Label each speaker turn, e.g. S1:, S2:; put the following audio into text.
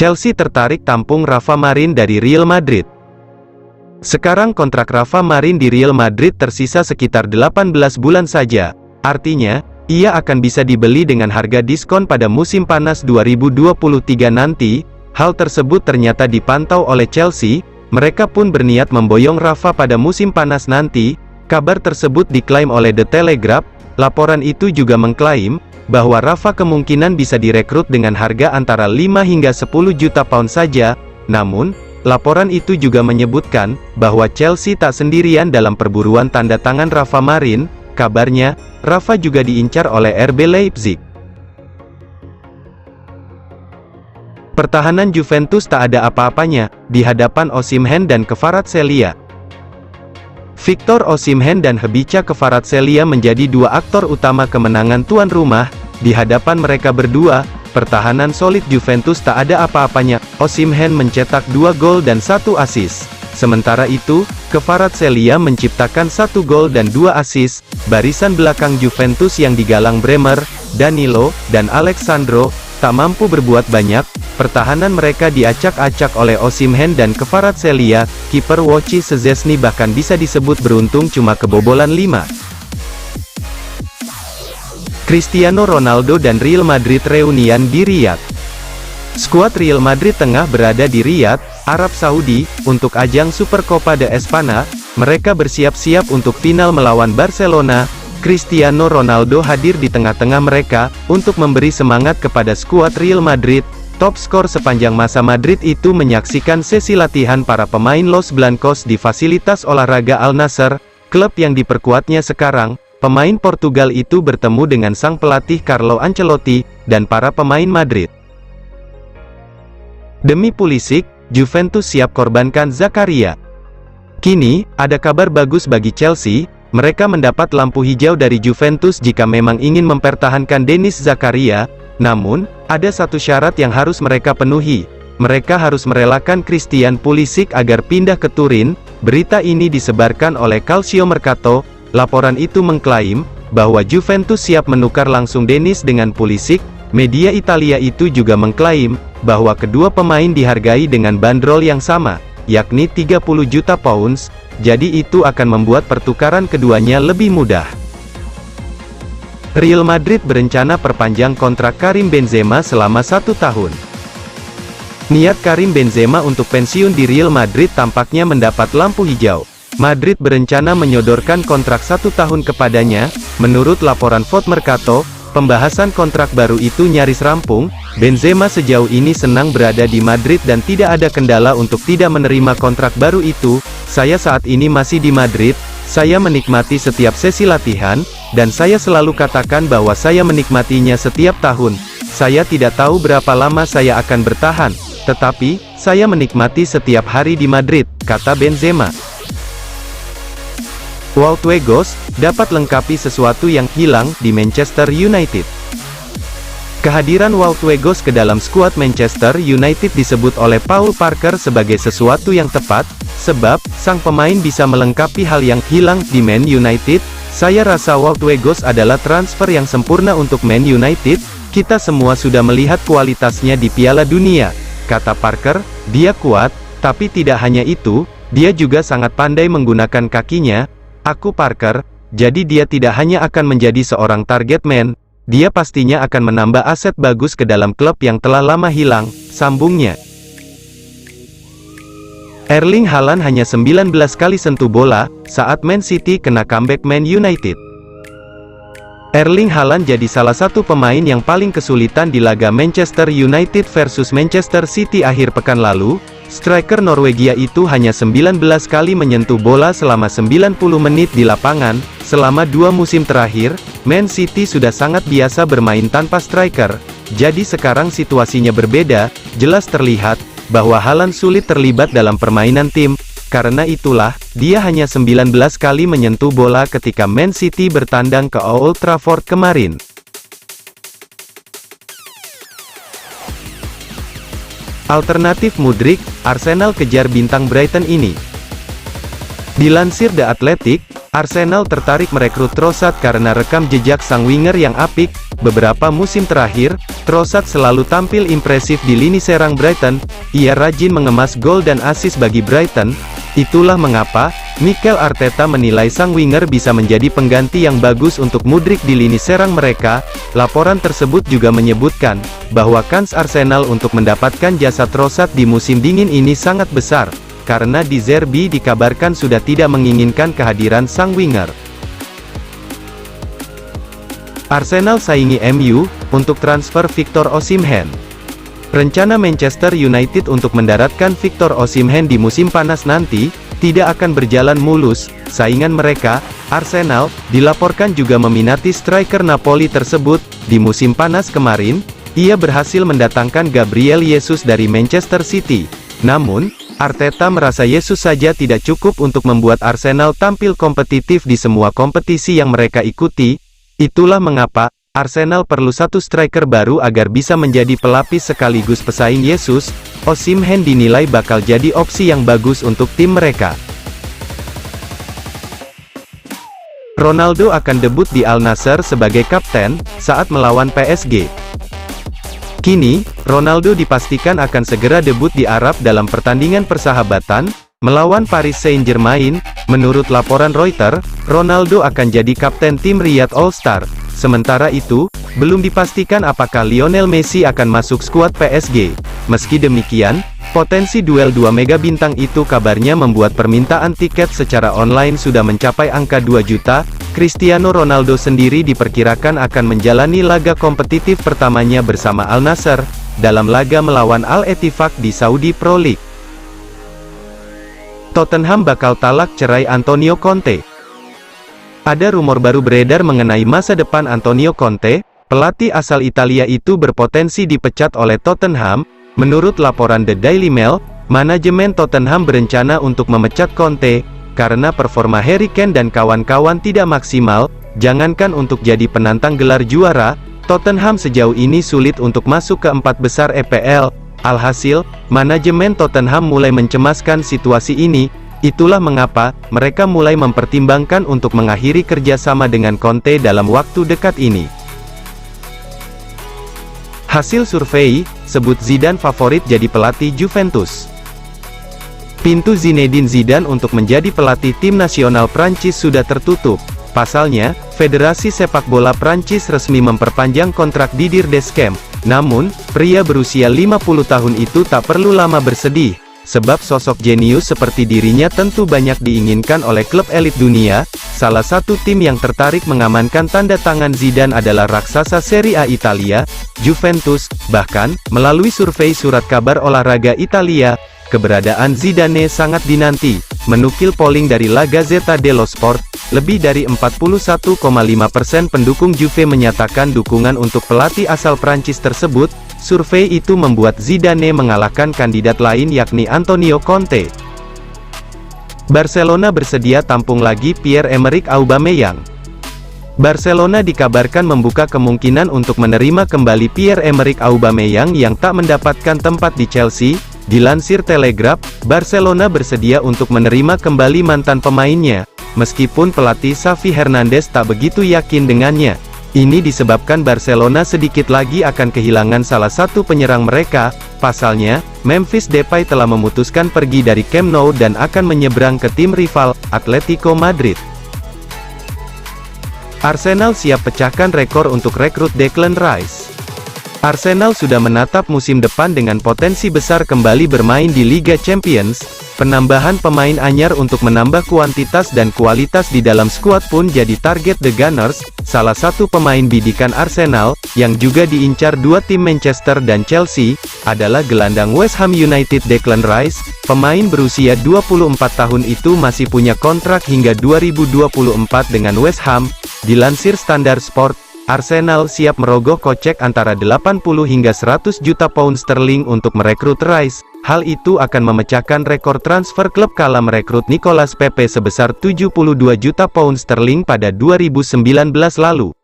S1: Chelsea tertarik tampung Rafa Marín dari Real Madrid. Sekarang kontrak Rafa Marín di Real Madrid tersisa sekitar 18 bulan saja. Artinya, ia akan bisa dibeli dengan harga diskon pada musim panas 2023 nanti. Hal tersebut ternyata dipantau oleh Chelsea. Mereka pun berniat memboyong Rafa pada musim panas nanti. Kabar tersebut diklaim oleh The Telegraph. Laporan itu juga mengklaim bahwa Rafa kemungkinan bisa direkrut dengan harga antara 5 hingga 10 juta pound saja. Namun, laporan itu juga menyebutkan bahwa Chelsea tak sendirian dalam perburuan tanda tangan Rafa Marín. Kabarnya, Rafa juga diincar oleh RB Leipzig. Pertahanan Juventus tak ada apa-apanya di hadapan Osimhen dan Kvaratskhelia. Victor Osimhen dan Khvicha Kvaratskhelia menjadi dua aktor utama kemenangan tuan rumah. Di hadapan mereka berdua, pertahanan solid Juventus tak ada apa-apanya. Osimhen mencetak 2 gol dan 1 assist. Sementara itu, Kvaratskhelia menciptakan 1 gol dan 2 assist. Barisan belakang Juventus yang digalang Bremer, Danilo, dan Alexandro tak mampu berbuat banyak. Pertahanan mereka diacak-acak oleh Osimhen dan Kvaratskhelia. Kiper Wojciech Szczesny bahkan bisa disebut beruntung cuma kebobolan 5. Cristiano Ronaldo dan Real Madrid reunian di Riyadh. Skuad Real Madrid tengah berada di Riyadh, Arab Saudi, untuk ajang Supercopa de Espana. Mereka bersiap-siap untuk final melawan Barcelona. Cristiano Ronaldo hadir di tengah-tengah mereka, untuk memberi semangat kepada skuad Real Madrid. Top skor sepanjang masa Madrid itu menyaksikan sesi latihan para pemain Los Blancos di fasilitas olahraga Al Nassr, klub yang diperkuatnya sekarang. Pemain Portugal itu bertemu dengan sang pelatih Carlo Ancelotti, dan para pemain Madrid. Demi Pulisic, Juventus siap korbankan Zakaria. Kini, ada kabar bagus bagi Chelsea. Mereka mendapat lampu hijau dari Juventus jika memang ingin mempertahankan Denis Zakaria. Namun, ada satu syarat yang harus mereka penuhi. Mereka harus merelakan Christian Pulisic agar pindah ke Turin. Berita ini disebarkan oleh Calcio Mercato. Laporan itu mengklaim bahwa Juventus siap menukar langsung Denis dengan Pulisic. Media Italia itu juga mengklaim bahwa kedua pemain dihargai dengan bandrol yang sama, yakni 30 juta pounds. Jadi itu akan membuat pertukaran keduanya lebih mudah. Real Madrid berencana perpanjang kontrak Karim Benzema selama 1 tahun. Niat Karim Benzema untuk pensiun di Real Madrid tampaknya mendapat lampu hijau. Madrid berencana menyodorkan kontrak 1 tahun kepadanya. Menurut laporan Foot Mercato, pembahasan kontrak baru itu nyaris rampung. Benzema sejauh ini senang berada di Madrid dan tidak ada kendala untuk tidak menerima kontrak baru itu. Saya saat ini masih di Madrid, saya menikmati setiap sesi latihan, dan saya selalu katakan bahwa saya menikmatinya setiap tahun. Saya tidak tahu berapa lama saya akan bertahan, tetapi, saya menikmati setiap hari di Madrid, kata Benzema. Wout Weghorst dapat lengkapi sesuatu yang hilang di Manchester United. Kehadiran Wout Weghorst ke dalam skuad Manchester United disebut oleh Paul Parker sebagai sesuatu yang tepat, sebab sang pemain bisa melengkapi hal yang hilang di Man United. Saya rasa Wout Weghorst adalah transfer yang sempurna untuk Man United. Kita semua sudah melihat kualitasnya di Piala Dunia, kata Parker. Dia kuat, tapi tidak hanya itu, dia juga sangat pandai menggunakan kakinya. Aku Parker, jadi dia tidak hanya akan menjadi seorang target man, dia pastinya akan menambah aset bagus ke dalam klub yang telah lama hilang, sambungnya. Erling Haaland hanya 19 kali sentuh bola, saat Man City kena comeback Man United. Erling Haaland jadi salah satu pemain yang paling kesulitan di laga Manchester United versus Manchester City akhir pekan lalu. Striker Norwegia itu hanya 19 kali menyentuh bola selama 90 menit di lapangan. Selama 2 musim terakhir, Man City sudah sangat biasa bermain tanpa striker. Jadi sekarang situasinya berbeda, jelas terlihat bahwa Haaland sulit terlibat dalam permainan tim. Karena itulah, dia hanya 19 kali menyentuh bola ketika Man City bertandang ke Old Trafford kemarin. Alternatif Mudryk, Arsenal kejar bintang Brighton ini. Dilansir The Athletic, Arsenal tertarik merekrut Trossard karena rekam jejak sang winger yang apik. Beberapa musim terakhir, Trossard selalu tampil impresif di lini serang Brighton. Ia rajin mengemas gol dan assist bagi Brighton. Itulah mengapa Mikel Arteta menilai sang winger bisa menjadi pengganti yang bagus untuk Mudryk di lini serang mereka. Laporan tersebut juga menyebutkan bahwa kans Arsenal untuk mendapatkan jasa Trossard di musim dingin ini sangat besar, karena De Zerbi dikabarkan sudah tidak menginginkan kehadiran sang winger. Arsenal saingi MU untuk transfer Victor Osimhen. Rencana Manchester United untuk mendaratkan Victor Osimhen di musim panas nanti tidak akan berjalan mulus. Saingan mereka, Arsenal, dilaporkan juga meminati striker Napoli tersebut. Di musim panas kemarin, ia berhasil mendatangkan Gabriel Jesus dari Manchester City. Namun, Arteta merasa Jesus saja tidak cukup untuk membuat Arsenal tampil kompetitif di semua kompetisi yang mereka ikuti. Itulah mengapa Arsenal perlu satu striker baru agar bisa menjadi pelapis sekaligus pesaing Jesus. Osimhen dinilai bakal jadi opsi yang bagus untuk tim mereka. Ronaldo akan debut di Al Nassr sebagai kapten saat melawan PSG. Kini, Ronaldo dipastikan akan segera debut di Arab dalam pertandingan persahabatan melawan Paris Saint-Germain. Menurut laporan Reuters, Ronaldo akan jadi kapten tim Riyadh All-Star. Sementara itu, belum dipastikan apakah Lionel Messi akan masuk skuad PSG. Meski demikian, potensi duel dua mega bintang itu kabarnya membuat permintaan tiket secara online sudah mencapai angka 2 juta. Cristiano Ronaldo sendiri diperkirakan akan menjalani laga kompetitif pertamanya bersama Al Nassr, dalam laga melawan Al Ettifaq di Saudi Pro League. Tottenham bakal talak cerai Antonio Conte. Ada rumor baru beredar mengenai masa depan Antonio Conte. Pelatih asal Italia itu berpotensi dipecat oleh Tottenham. Menurut laporan The Daily Mail, manajemen Tottenham berencana untuk memecat Conte karena performa Harry Kane dan kawan-kawan tidak maksimal. Jangankan untuk jadi penantang gelar juara, Tottenham sejauh ini sulit untuk masuk ke 4 besar EPL. Alhasil, manajemen Tottenham mulai mencemaskan situasi ini. Itulah mengapa mereka mulai mempertimbangkan untuk mengakhiri kerjasama dengan Conte dalam waktu dekat ini. Hasil survei sebut Zidane favorit jadi pelatih Juventus. Pintu Zinedine Zidane untuk menjadi pelatih tim nasional Prancis sudah tertutup. Pasalnya, Federasi Sepak Bola Prancis resmi memperpanjang kontrak Didier Deschamps. Namun, pria berusia 50 tahun itu tak perlu lama bersedih, sebab sosok jenius seperti dirinya tentu banyak diinginkan oleh klub elit dunia. Salah satu tim yang tertarik mengamankan tanda tangan Zidane adalah raksasa Serie A Italia, Juventus. Bahkan, melalui survei surat kabar olahraga Italia, keberadaan Zidane sangat dinanti. Menukil polling dari La Gazzetta dello Sport, lebih dari 41,5% pendukung Juve menyatakan dukungan untuk pelatih asal Prancis tersebut. Survei itu membuat Zidane mengalahkan kandidat lain yakni Antonio Conte. Barcelona bersedia tampung lagi Pierre-Emerick Aubameyang. Barcelona dikabarkan membuka kemungkinan untuk menerima kembali Pierre-Emerick Aubameyang yang tak mendapatkan tempat di Chelsea. Dilansir Telegraph, Barcelona bersedia untuk menerima kembali mantan pemainnya, meskipun pelatih Xavi Hernandez tak begitu yakin dengannya. Ini disebabkan Barcelona sedikit lagi akan kehilangan salah satu penyerang mereka. Pasalnya, Memphis Depay telah memutuskan pergi dari Camp Nou dan akan menyeberang ke tim rival, Atletico Madrid. Arsenal siap pecahkan rekor untuk rekrut Declan Rice. Arsenal sudah menatap musim depan dengan potensi besar kembali bermain di Liga Champions. Penambahan pemain anyar untuk menambah kuantitas dan kualitas di dalam skuad pun jadi target The Gunners. Salah satu pemain bidikan Arsenal, yang juga diincar dua tim Manchester dan Chelsea, adalah gelandang West Ham United Declan Rice. Pemain berusia 24 tahun itu masih punya kontrak hingga 2024 dengan West Ham. Dilansir Standard Sport, Arsenal siap merogoh kocek antara 80 hingga 100 juta pound sterling untuk merekrut Rice. Hal itu akan memecahkan rekor transfer klub kala merekrut Nicolas Pepe sebesar 72 juta pound sterling pada 2019 lalu.